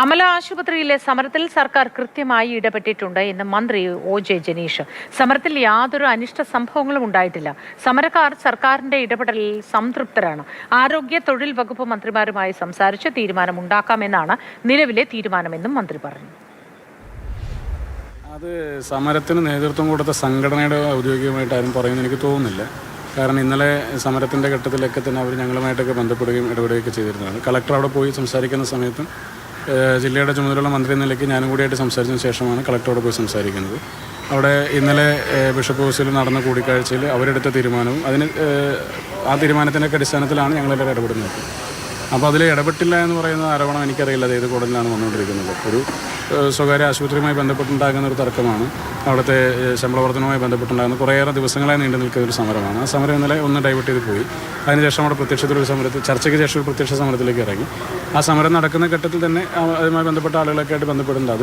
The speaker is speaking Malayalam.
അമല ആശുപത്രിയിലെ സമരത്തിൽ സർക്കാർ കൃത്യമായി ഇടപെട്ടിട്ടുണ്ട് എന്ന് മന്ത്രി ഒ.ജെ. ജനീഷ്. സമരത്തിൽ യാതൊരു അനിഷ്ട സംഭവങ്ങളും ഉണ്ടായിട്ടില്ല. സമരക്കാർ സർക്കാരിന്റെ ഇടപെടലിൽ സംതൃപ്തരാണ്. ആരോഗ്യ തൊഴിൽ വകുപ്പ് മന്ത്രിമാരുമായി സംസാരിച്ച് തീരുമാനമുണ്ടാക്കാമെന്നാണ് നിലവിലെ തീരുമാനമെന്നും മന്ത്രി പറഞ്ഞു. അത് സമരത്തിന് നേതൃത്വം കൊടുത്ത സംഘടനയുടെ ഔദ്യോഗികമായിട്ട് ആരും പറയുമെന്ന് എനിക്ക് തോന്നുന്നില്ല. കാരണം ഇന്നലെ സമരത്തിൻ്റെ ഘട്ടത്തിലൊക്കെ തന്നെ അവർ ഞങ്ങളുമായിട്ടൊക്കെ ബന്ധപ്പെടുകയും ഇടപെടുകയൊക്കെ ചെയ്തിരുന്നതാണ്. കളക്ടർ അവിടെ പോയി സംസാരിക്കുന്ന സമയത്തും ജില്ലയുടെ ചുമതലയുള്ള മന്ത്രി എന്ന നിലയ്ക്ക് ഞാനും കൂടിയായിട്ട് സംസാരിച്ചതിന് ശേഷമാണ് കളക്ടറോട് പോയി സംസാരിക്കുന്നത്. അവിടെ ഇന്നലെ ബിഷപ്പ് ഹൗസിൽ നടന്ന കൂടിക്കാഴ്ചയിൽ അവരെടുത്ത തീരുമാനവും ആ തീരുമാനത്തിൻ്റെ അടിസ്ഥാനത്തിലാണ് ഞങ്ങളെല്ലാവരും ഇടപെടുന്നത്. അപ്പോൾ അതിൽ ഇടപെട്ടില്ല എന്ന് പറയുന്ന ആരോപണം എനിക്കറിയില്ല അത് ഏത് കോടതിയിലാണ് വന്നുകൊണ്ടിരിക്കുന്നത്. ഒരു സ്വകാര്യ ആശുപത്രിയുമായി ബന്ധപ്പെട്ടുണ്ടാകുന്ന ഒരു തർക്കമാണ്. അവിടുത്തെ ശമ്പള വർധനവുമായി ബന്ധപ്പെട്ടുണ്ടാകുന്ന കുറേയേറെ ദിവസങ്ങളായി നീണ്ടു നിൽക്കുന്ന ഒരു സമരമാണ്. ആ സമരം ഇന്നലെ ഒന്ന് ഡൈവേർട്ട് ചെയ്ത് പോയി. അതിനുശേഷം അവിടെ പ്രത്യക്ഷത്തിലൊരു ചർച്ചയ്ക്ക് ശേഷം ഒരു പ്രത്യക്ഷ സമരത്തിലേക്ക് ഇറങ്ങി. ആ സമരം നടക്കുന്ന ഘട്ടത്തിൽ തന്നെ അതുമായി ബന്ധപ്പെട്ട ആളുകളൊക്കെ ആയിട്ട് ബന്ധപ്പെടുന്നുണ്ട്.